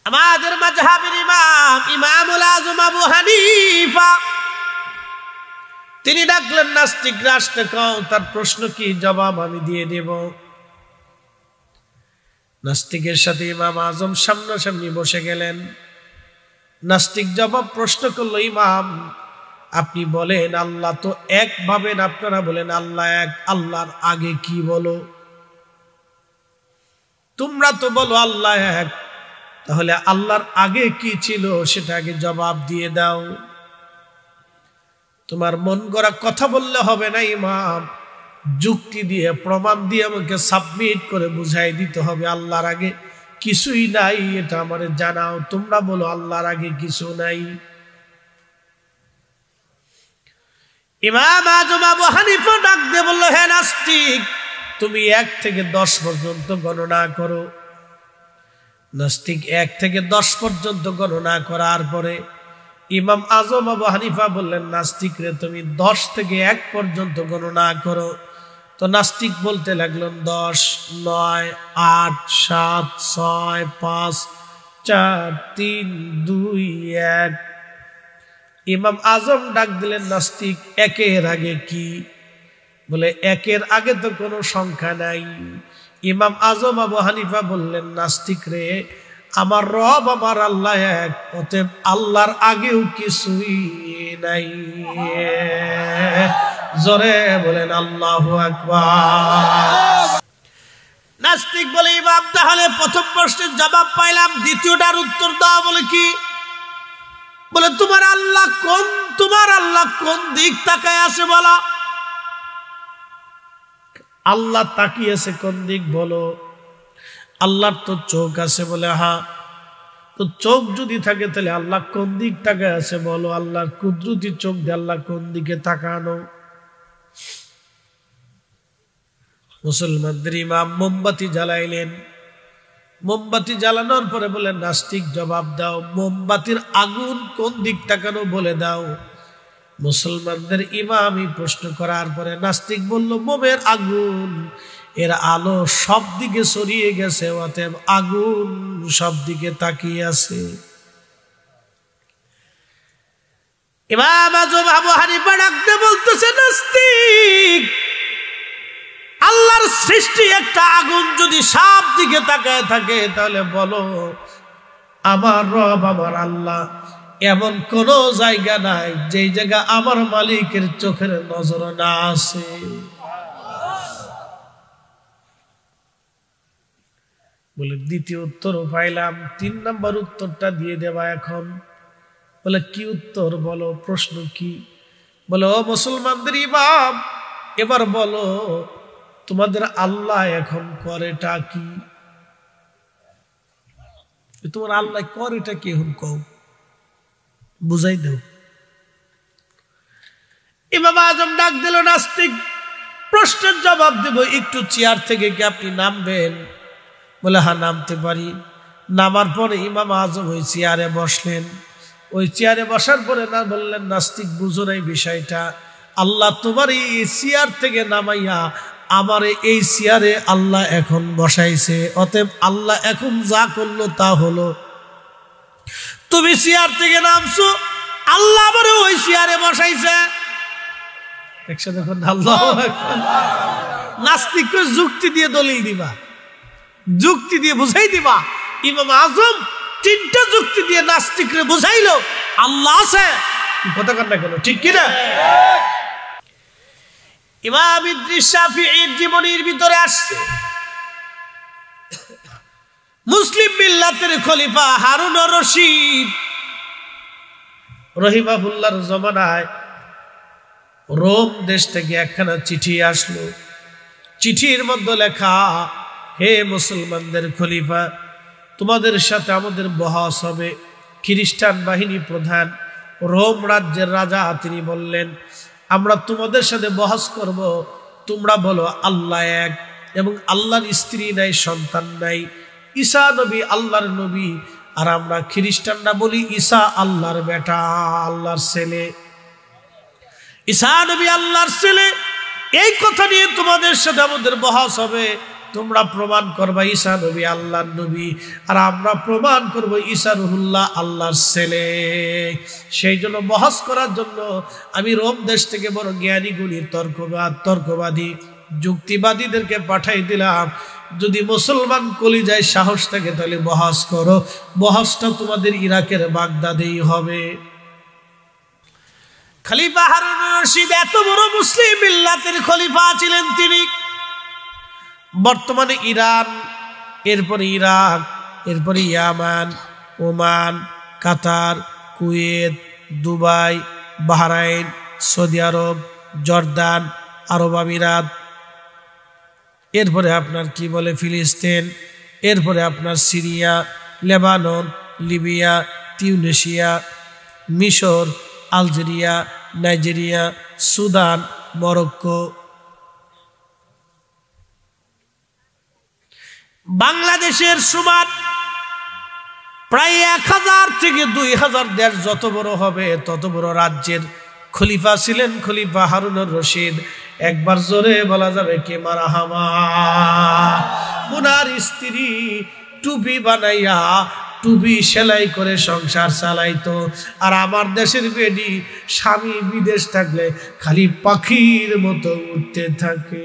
আমাদের মাযহাবের ইমামুল আযম আবু হানিফা তিনি ডাকলেন নাস্তিক রাষ্ট্র কও তার প্রশ্ন কি জবাব আমি দিয়ে দেব। নাস্তিকের সাথে ইমাম আজম সামনাসামনি বসে গেলেন। নাস্তিক জবাব প্রশ্ন করলো, ইমাম আপনি বলেন আল্লাহ তো এক ভাবেন, আপনারা বলেন আল্লাহ এক, আল্লাহর আগে কি বলো? তোমরা তো বলো আল্লাহ এক, তাহলে আল্লাহর আগে কি ছিল সেটা আগে জবাব দিয়ে দাও। তোমার মন গড়া কথা বললে হবে না ইমাম, যুক্তি দিয়ে প্রমাণ দিয়ে আমাকে সাবমিট করে বুঝাই দিতে হবে আল্লাহর আগে কিছুই নাই, এটা আমারে জানাও। তোমরা বলো আল্লাহর আগে কিছু নাই। ইমাম আযম আবু হানিফা ডাক দিয়ে বলল, হে নাস্তিক তুমি 1 থেকে 10 পর্যন্ত গণনা করো। নাস্তিক 1 থেকে 10 পর্যন্ত গণনা করার পরে ইমাম আযম আবু হানিফা বললেন, নাস্তিক রে তুমি 10 থেকে 1 পর্যন্ত গণনা করো। তো নাস্তিক বলতে লাগলেন 10, 9, 8, 7, 6, 5, 4, 3, 2, 1। ইমাম আজম ডাক দিলেন, নাস্তিক একের আগে কি? বলে একের আগে তো কোনো সংখ্যা নাই। ইমাম আজম আবু হানিফা বললেন, নাস্তিক রে আমার রব আমার আল্লাহ এক, অতএব আল্লাহর আগেও কিছুই নাই। জোরে বলেন আল্লাহু আকবার। নাস্তিক বলে, ইমাম তাহলে প্রথম প্রশ্নের জবাব পাইলাম, দ্বিতীয়টার উত্তর দাও। বলে কি? বলে তোমার আল্লাহ কোন দিক তাকায় আছে বলো। আল্লাহ তাকিয়েছে কোন দিক বলো। আল্লাহর তো চোখ আছে। বলে হ্যাঁ। তো চোখ যদি থাকে তাহলে আল্লাহ কোন দিক তাকায় আছে বলো। আল্লাহর কুদরতি চোখ দিয়ে আল্লাহ কোন দিকে তাকানো। মুসলমানদের ইমাম মোমবাতি জ্বালাইলেন। মোমবাতি জ্বালানোর পরে বলে, নাস্তিক জবাব দাও, মোমবাতির আগুন কোন দিক তাকানো বলে দাও। মুসলমানদের ইমামই প্রশ্ন করার পরে নাস্তিক বলল, মোমের আগুন, এর আলো সব দিকে ছড়িয়ে গেছে, অতএব আগুন সব দিকে তাকিয়ে আছে। ইমাম আযম আবু হানিফা ডাকতে বলতেছে, নাস্তিক আল্লাহর সৃষ্টি একটা আগুন যদি সব দিকে তাকায় থাকে তাহলে বলো আমার রব আমার আল্লাহ এমন কোন জায়গা নাই যে জায়গা আমার মালিকের চোখের নজর না আছে। বলে দ্বিতীয় উত্তরও পাইলাম, 3 নম্বর উত্তরটা দিয়ে দেবা এখন। বলে কি উত্তর বলো, প্রশ্ন কি? বলে ও মুসলমানদের ইমাম এবার বলো তোমাদের আল্লাহ এখন করেটা কি? তোমার আল্লাহ করেটা কি এখন কও, বুঝাই দাও। ইমাম আজম ডাক দিল, নাস্তিক প্রশ্নের জবাব দেব, একটু চেয়ার থেকে কি আপনি নামবেন? বলে হ্যাঁ নামতে পারি। নামার পরে ইমাম আজম ওই চেয়ারে বসলেন। ওই চেয়ারে বসার পরে না বললেন, নাস্তিক বুঝো নাই বিষয়টা, আল্লাহ তোমার এই চেয়ার থেকে নামাইয়া আমার এই চেয়ারে আল্লাহ এখন বসাইছে, অতএব আল্লাহ এখন যা করলো তা হলো। তুমি চেয়ার থেকে নামছো, আল্লাহ আমার ওই চেয়ারে বসাইছে। একসাথে আল্লাহু আকবার। নাস্তিক যুক্তি দিয়ে দলিল দিবা, যুক্তি দিয়ে বুঝাই দিবা। ইমাম আজম 3টা যুক্তি দিয়ে নাস্তিকরে বুঝাইলো আল্লাহ আছে। কথা কর না কেন, ঠিক কিনা? ইমাম ইদ্রিস শাফিঈর জীবনীর ভিতরে আসছে, মুসলিম মিল্লাতের খলিফা হারুন আর রশিদ রহিমাহুল্লাহর জমানায় রোম দেশ থেকে একখানা চিঠি আসলো। চিঠির মধ্যে লেখা, হে মুসলমানদের খলিফা, তোমাদের সাথে আমাদের বহস হবে। খ্রিস্টান বাহিনী প্রধান রোম রাজ্যের রাজা তিনি বললেন, আমরা তোমাদের সাথে বহস করব, তোমরা বলো আল্লাহ এক এবং আল্লাহর স্ত্রী নাই, সন্তান নাই, ঈসা নবী আল্লাহর নবী, আর আমরা খ্রিস্টানরা বলি ঈসা আল্লাহর বেটা, আল্লাহর ছেলে। ঈসা নবী আল্লাহর ছেলে, এই কথা নিয়ে তোমাদের সাথে আমাদের বহস হবে। তোমরা প্রমাণ করবা ঈসা নবী আল্লাহর নবী, আর আমরা প্রমাণ করব ঈসা রুহুল্লাহ আল্লাহর ছেলে। সেই জন্য বহস করার জন্য আমি রোম দেশ থেকে বড় জ্ঞানী গুণী তর্কবাদী যুক্তিবাদীদেরকে পাঠাই দিলাম। যদি মুসলমান কলিজায় সাহস থাকে তাহলে বহস করো। বহসটা তোমাদের ইরাকের বাগদাদেই হবে। খলিফা হারুন রশিদ এত বড় মুসলিম মিল্লাতের খলিফা ছিলেন তিনি। বর্তমানে ইরান, এরপরে ইরাক, এরপরে ইয়ামান, ওমান, কাতার, কুয়েত, দুবাই, বাহরাইন, সৌদি আরব, জর্দান, আরব আমিরাত, এরপরে আপনার কি বলে ফিলিস্তিন, এরপরে আপনার সিরিয়া, লেবানন, লিবিয়া, তিউনেশিয়া, মিশর, আলজেরিয়া, নাইজেরিয়া, সুদান, মরক্কো, বাংলাদেশের সমান প্রায় 1000 থেকে 2000 দেশ যত বড় হবে তত বড় রাজ্যের খলিফা ছিলেন খলিফা হারুনুর রশিদ। একবার জোরে বলা যাবে কে মারহামা। উনার স্ত্রী টুপি বানাইয়া টুপি সেলাই করে সংসার চালাইতো, আর আমার দেশের বেডি স্বামী বিদেশ থাকলে খালি পাখির মতো উঠতে থাকে।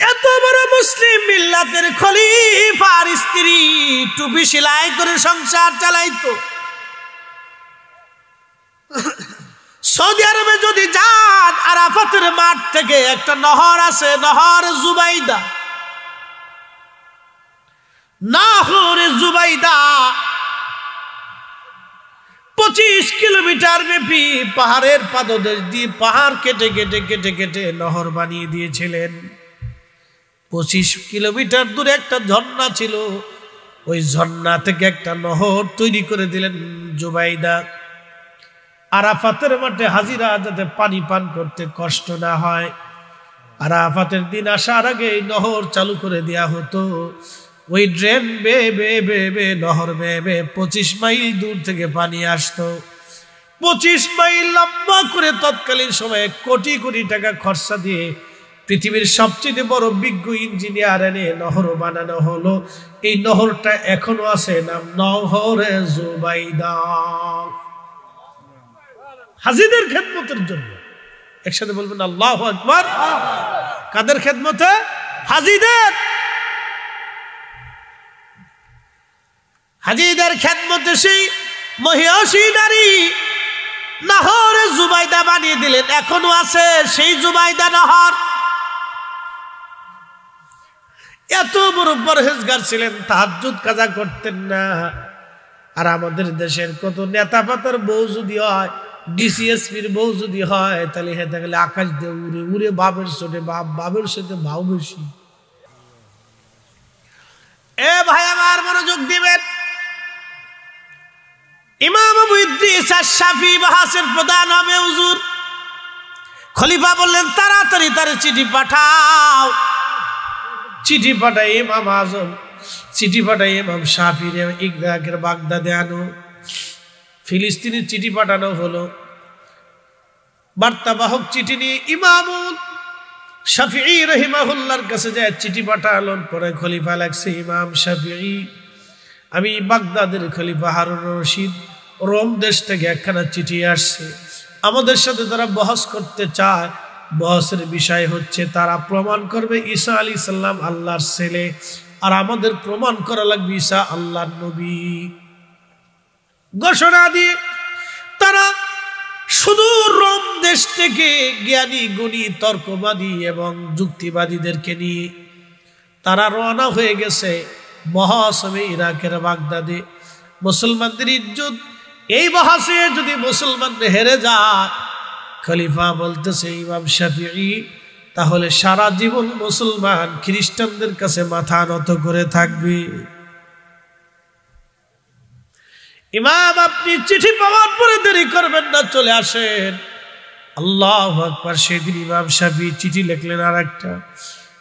এত বড় মুসলিম মিল্লাতের খলিফার স্ত্রী টুপি সেলাই করে সংসার চালাইতো। সৌদি আরবে যদি যান, আরাফাতের মাঠ থেকে একটা নহর আছে, নহর জুবাইদা। নহরে জুবাইদা 25 কিলোমিটার ব্যাপী পাহাড়ের পাদদেশ দিয়ে পাহাড় কেটে কেটে কেটে কেটে নহর বানিয়ে দিয়েছিলেন। 25 কিলোমিটার দূরে একটা ঝর্ণা ছিল, ওই ঝর্ণা থেকে একটা নহর তৈরি করে দিলেন জুবাইদা। আরাফাতের মাঠে হাজিরা যাতে পানি পান করতে কষ্ট না হয়, আরাফাতের দিন আসার আগে নহর চালু করে দেয়া হতো। ওই ড্রেন বেয়ে বেয়ে বেয়ে বেয়ে নহর বেয়ে বেয়ে 25 মাইল দূর থেকে পানি আসতো। 25 মাইল লম্বা করে তৎকালীন সময়ে কোটি কোটি টাকা খরচা দিয়ে পৃথিবীর সবচেয়ে বড় বিজ্ঞ ইঞ্জিনিয়ার এনে নহর বানানো হলো। এই নহরটা এখনো আছে, নাম নহরে জুবাইদা। হাজিদের খেদমতের জন্য। একসাথে বলবেন আল্লাহু আকবার। কাদের খেদমতে? হাজিদের। হাজিদের খেদমতে সেই মহিয়সী নারী নহরে জুবাইদা বানিয়ে দিলেন। এখনো আছে সেই জুবাইদা নহর। এত বড় পরহেজগার ছিলেন, তাহাজ্জুদ কাজা করতেন না। আর আমাদের দেশের কত নেতা পাতার বউ যদি হয়, ডিসিএসপির বউ যদি হয়, তাহলে হেঁটে গেলে আকাশ দিয়ে উড়ে উড়ে বাপের সাথে বাপের সাথে ভাও বেশি। এ ভাই আমার মনোযোগ দিবেন। ইমাম আবু ইদ্রিস আশ-শাফিঈ বাহাসের প্রধান হবে হুজুর। খলিফা বললেন তাড়াতাড়ি তার চিঠি পাঠাও। চিঠি পাঠাই ইমাম আজম, চিঠি পাঠাই ইমাম শাফিঈ ইরাকের বাগদাদে আনো। ফিলিস্তিনের চিঠি পাঠানো হলো। বার্তাবাহক চিঠি নিয়ে ইমাম শাফিঈ রাহিমাহুল্লাহর কাছে যায় চিঠি পাঠালেন। পরে খলিফা লাগছে, ইমাম শাফিঈ, আমি বাগদাদের খলিফা হারুন রশিদ, রোম দেশ থেকে একখানা চিঠি আসছে। আমাদের সাথে তারা বহস করতে চায়। বহসের বিষয় হচ্ছে তারা প্রমাণ করবে ঈসা আলাইহিস সালাম আল্লাহর ছেলে, আর আমাদের প্রমাণ করা লাগবে ঈসা আল্লাহর নবী। ঘোষণা দিয়ে তারা সুদূর রোম দেশ থেকে জ্ঞানী গুণী তর্কবাদী এবং যুক্তিবাদীদেরকে নিয়ে তারা রওনা হয়ে গেছে বহস হবে ইরাকের বাগদাদে। মুসলমানদের ইজ্জত এই বহসে যদি মুসলমান হেরে যায়, খলিফা বলতেছে ইমাম শাফিঈ, তাহলে সারা জীবন মুসলমান খ্রিস্টানদের কাছে মাথা নত করে থাকবে। ইমাম, আপনি চিঠি পাওয়ার পরে দেরি করবেন না, চলে আসেন। আল্লাহু আকবার। সেদিন ইমাম শাফিঈ চিঠি লিখলেন আর একটা,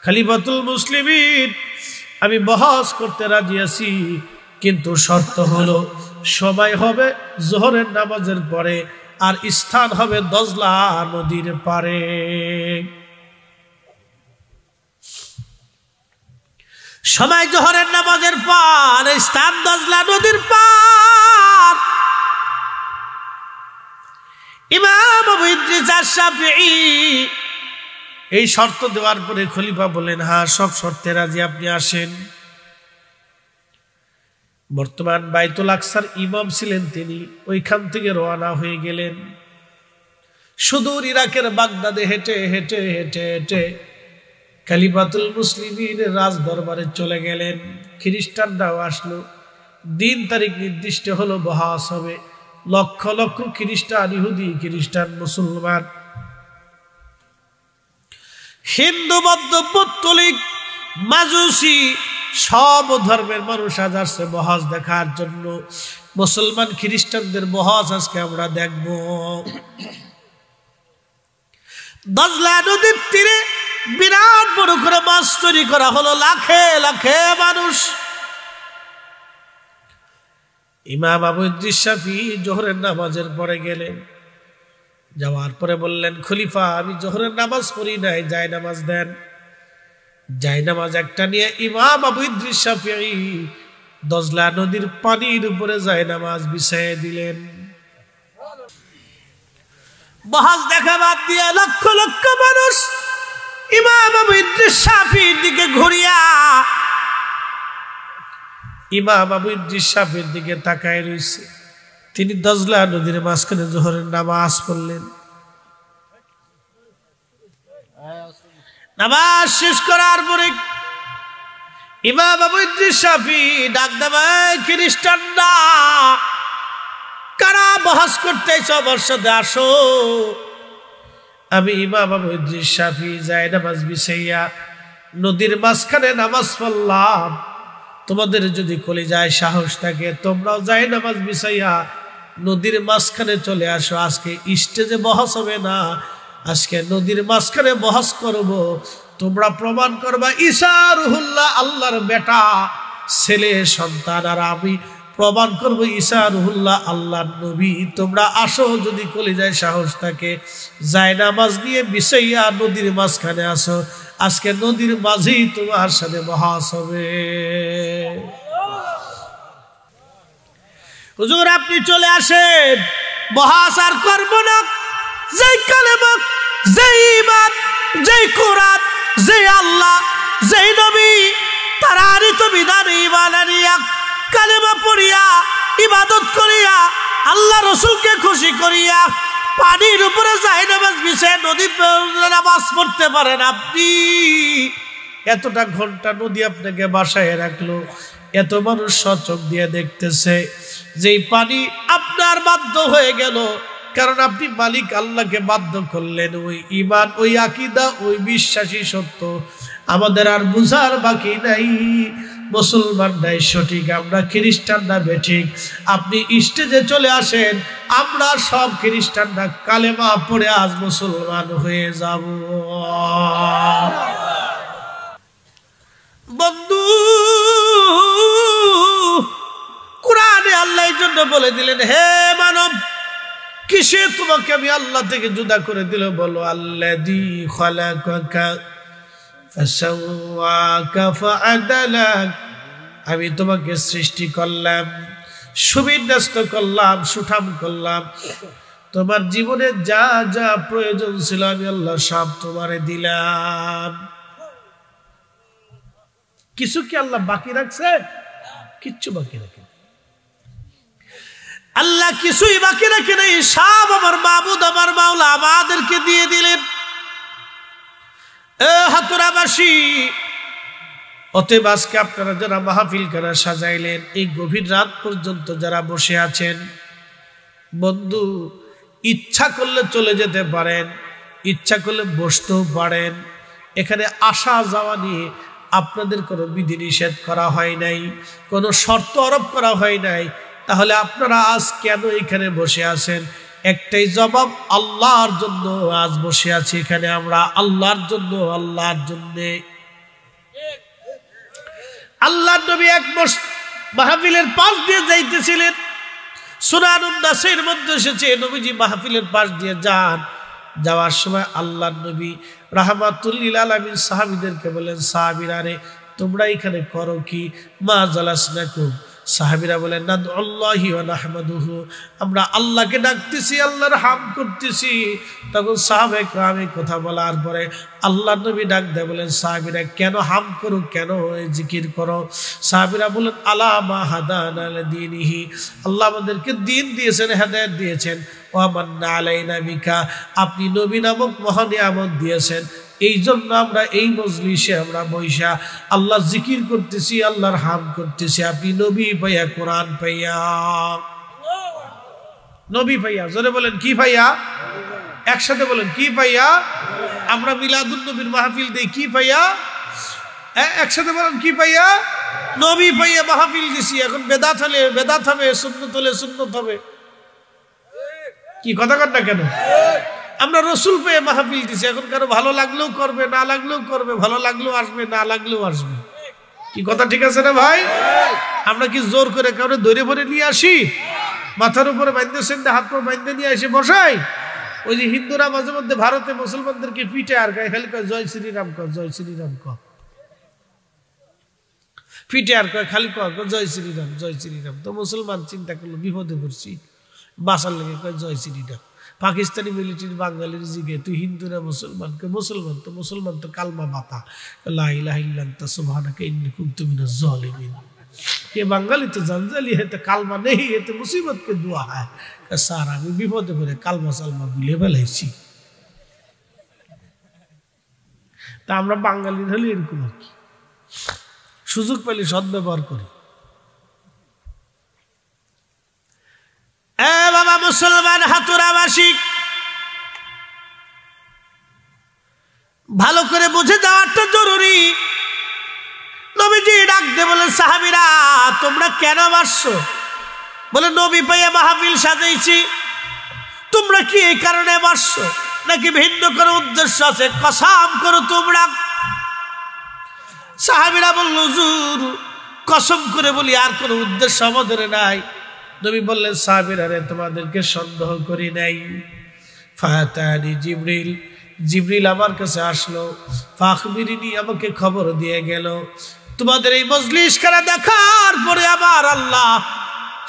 খলিফাতুল মুসলিমিন, আমি বহস করতে রাজি আছি, কিন্তু শর্ত হলো সময় হবে জোহরের নামাজের পরে, আর স্থান হবে দজলা নদীর পারে। সময় জোহরের নামাজের পর, স্থান দজলা নদীর পার। ইমাম আবু ইদ্রিস আশ-শাফিঈ এই শর্ত দেওয়ার পরে খলিফা বলেন, হ্যাঁ সব শর্তে রাজি, আপনি আসেন। বর্তমান বাইতুল আকসার ইমাম ছিলেন তিনি, ওইখান থেকে রওনা হয়ে গেলেন সুদূর ইরাকের বাগদাদে হেঁটে হেঁটে হেঁটে হেঁটে খলিফাতুল মুসলিমিনের রাজ দরবারে চলে গেলেন। খ্রিস্টানরাও আসলো, দিন তারিখ নির্দিষ্ট হলো, বহাস হবে। লক্ষ লক্ষ খ্রিস্টান, ইহুদি, খ্রিস্টান, মুসলমান, হিন্দু, বৌদ্ধ, পৌত্তলিক, মাজুসি, সব ধর্মের মানুষ আজ আসছে বহাস দেখার জন্য। মুসলমান খ্রিস্টানদের বহাস আজকে আমরা দেখব। দজলা নদীর তীরে বিরাট বড় করে মাছ তৈরি করা হলো, লাখে লাখে মানুষ। ইমাম আবু ইদ্রিস শাফিঈ জোহরের নামাজের পরে গেলেন। যাওয়ার পরে বললেন, খলিফা আমি জোহরের নামাজ পড়ি নাই, জায় নামাজ দেন। জায় নামাজ একটা নিয়ে ইমাম আবু ইদ্রিস শাফিঈ দজলা নদীর পানির উপরে জায় নামাজ বিছাইয়ে দিলেন। বহাস দেখা বাদ দিয়ে লক্ষ লক্ষ মানুষ ইমাম আবু ইদ্রিস শাফিঈর দিকে ঘুরিয়া ইমাম আবু ইদ্রিস শাফিঈর দিকে তাকায় রইছে। তিনি দজলা নদীর মাঝখানে জোহরের নামাজ পড়লেন। নামাজ শেষ করার পরে ইমাম আবু ইদ্রিস শাফিঈ ডাক দেয়, খ্রিস্টানরা কারা বহাস করতেছ আমার সাথে আসো। আমি ইমাম আবু ইদ্রিস শাফিঈ যায় নামাজ বিছাইয়া নদীর মাঝখানে নামাজ পড়লাম। তোমাদের যদি কলিজায় সাহস থাকে তোমরাও যায় নামাজ বিছাইয়া নদীর মাঝখানে চলে আসো। আজকে স্টেজে বহাস হবে না, আজকে নদীর মাঝখানে বহাস করব। তোমরা প্রমাণ করবা ঈসা রুহুল্লাহ আল্লাহর বেটা, ছেলে সন্তান, আর আমি প্রমাণ করব ঈসা রুহুল্লাহ আল্লাহর নবী। তোমরা আসো যদি কলিজায় সাহস থাকে, যায় নামাজ নিয়ে বিছাইয়া নদীর মাঝখানে আসো। আজকে নদীর মাঝেই তোমার সাথে বহাস হবে। হুজুর আপনি চলে আসেন, বহাস আর করব না। যেই কালেমা, যেই ঈমান, যেই কোরআন, যেই আল্লাহ, যেই নবী, তারারই তো বিধানে ঈমান আনিয়া কালেমা পড়িয়া ইবাদত করিয়া আল্লাহ রসুলকে খুশি করিয়া পানির উপরে যায় নামাজ বিছায় নদী নামাজ পড়তে পারেন আপনি। এতটা ঘন্টা নদী আপনাকে বাসায় রাখলো, এত মানুষ সচক দিয়ে দেখতেছে, যেই পানি আপনার বাধ্য হয়ে গেল, কারণ আপনি মালিক আল্লাহকে বাধ্য করলেন। ওই ঈমান, ওই আকীদা, ওই বিশ্বাসী সত্য আমাদের আর বুঝার বাকি নাই। মুসলমানরাই সঠিক, আমরা খ্রিস্টানরা বেঠিক। আপনি স্টেজে চলে আসেন, আমরা সব খ্রিস্টানরা কালেমা পড়ে আজ মুসলমান হয়ে যাব। বন্ধু, কোরআনে আল্লাহ এই জন্য বলে দিলেন, হে মানব, কিসে তোমাকে আমি আল্লাহ থেকে জুদা করে দিল? বলো, আল্লাযী খালাকাকা ফাসাওয়াকা ফাআদালাক। আমি তোমাকে সৃষ্টি করলাম, সুবিন্যস্ত করলাম, সুঠাম করলাম। তোমার জীবনে যা যা প্রয়োজন ছিল আমি আল্লাহ সব তোমারে দিলাম। কিছু কি আল্লাহ বাকি রাখছে? কিচ্ছু বাকি রাখে আল্লাহ, কিছুই বাকি রাখে নাই। সব আমার মাবুদ, আমার মাওলা আমাদেরকে দিয়ে দিলেন। হাতুরাবাসী, অতএব আজকে আপনারা যারা মাহফিল খানা সাজাইলেন, এই গভীর রাত পর্যন্ত যারা বসে আছেন, বন্ধু ইচ্ছা করলে চলে যেতে পারেন, ইচ্ছা করলে বসতেও পারেন। এখানে আসা যাওয়া নিয়ে আপনাদের কোনো বিধিনিষেধ করা হয় নাই, কোনো শর্ত আরোপ করা হয় নাই। তাহলে আপনারা আজ কেন এখানে বসে আছেন? একটাই জবাব, আল্লাহর জন্য আজ বসে আছি এখানে আমরা, আল্লাহর জন্য, আল্লাহর জন্যে। আল্লাহর নবী এক মাহফিলের পাশ দিয়ে যাইতেছিলেন, সুনানুন নাসাইর মধ্যে এসেছে নবীজি মাহফিলের পাশ দিয়ে যান, যাওয়ার সময় আল্লাহর নবী রাহমাতুল লিল আলামিন সাহাবীদেরকে বলেন, সাহাবীরা রে তোমরা এখানে করো কি? মা জালাসনাকুম, সাহাবীরা বলেন নাদউল্লাহি ওয়া নাহমাদুহু, আমরা আল্লাহকে ডাকতেছি, আল্লাহর হামদ করতেছি। তখন সাহাবায়ে কেরাম কথা বলার পরে আল্লাহর নবী ডাক দেয়, বলেন সাহাবীরা কেন হামদ করো, কেন জিকির করো? সাহাবীরা বলেন আলা মা হাদানা লিদীনিহি, আল্লাহ আমাদেরকে দ্বীন দিয়েছেন, হেদায়েত দিয়েছেন। ওয়া মান্না আলাইনা বিকা, আপনি নবী নামক মহা নিয়ামত দিয়েছেন, এই জন্য আমরা এই মজলিসে আমরা বৈশা আল্লাহ জিকির করতেছি, আল্লাহর হামদ করতেছি। আপনি নবী পাইয়া, কোরআন পাইয়া, নবী পাইয়া, জোরে বলেন কি পাইয়া? একসাথে বলেন কি পাইয়া? আমরা মিলাদুন নবীর মাহফিল দেই কি পাইয়া? একসাথে বলেন কি পাইয়া? নবী পাইয়া মাহফিল দিছি। এখন বেদাত হলে বেদাত হবে, সুন্নত হলে সুন্নত হবে। কি কথা কর না কেন? আমরা রসুল পেয়ে মাহফিল দিছি। এখন কারো ভালো লাগলেও করবে, না লাগলেও করবে, ভালো লাগলেও আসবে, না লাগলেও আসবে। কি কথা ঠিক আছে না ভাই? আমরা কি জোর করে কারো ধরে ভরে নিয়ে আসি? মাথার উপরে বাইন্ধে হাত পা বাইন্ধে নিয়ে এসে বসাই? ওই যে হিন্দুরা মাঝে মধ্যে ভারতে মুসলমানদেরকে পিঠে আর গায়ে খালি কয় জয় শ্রীরাম কর, জয় শ্রীরাম কর, পিঠে আর কয় খালি কয় জয় শ্রীরাম, জয় শ্রীরাম। তো মুসলমান চিন্তা করলো বিপদে পড়ছি, বাসার লেগে কয় জয় শ্রীরাম। পাকিস্তানি মিলিটারি বাঙালির জিগে তুই হিন্দু না মুসলমানকে? মুসলমান। তো মুসলমান তো কালমা বাতা, লা ইলাহা ইল্লা আনতা সুবহানাকা ইন্নী কুনতু মিনাজ জালিমিন। ये বাঙালি তো জঞ্জালি है, तो কালমা নেই, ये तो मुसीबत के दुआ है। স্যার আমি বিপদে পড়ে কালমা সালমা ভুলে ফেলাইছি। তা আমরা বাঙালির হলে এরকম আর কি, সুযোগ পেলে সদ্ব্যবহার করি। বাবা মুসলমান হাতুরাবাসী, ভালো করে বুঝে যাওয়াটা জরুরি। নবীজি ডাক দিয়ে বলেন সাহাবীরা তোমরা কেন আসছো? বলে নবী পাইয়া মাহফিল সাজাইছি। তোমরা কি এই কারণে আসছো নাকি ভিন্ন কোনো উদ্দেশ্য আছে? কসম করো তোমরা। সাহাবীরা বলল হুজুর কসম করে বলি আর কোনো উদ্দেশ্য আমাদের নাই। নবী বললেন সাহাবীরা রে তোমাদেরকে সন্দেহ করি নাই। ফাতানি জিবরিল, জিবরিল আমার কাছে আসলো। ফাখবিরিনি, আমাকে খবর দিয়ে গেল তোমাদের এই মজলিস খানা দেখার পরে আমার আল্লাহ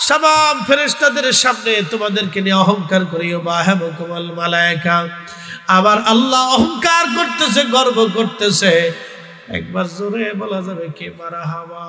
সামাম ফেরেশতাদের সামনে তোমাদেরকে নিয়ে অহংকার করে বাহামুকুমুল মালায়েকা, আবার আল্লাহ অহংকার করতেছে, গর্ব করতেছে। একবার জোরে বলা যাবে কি মারহাবা?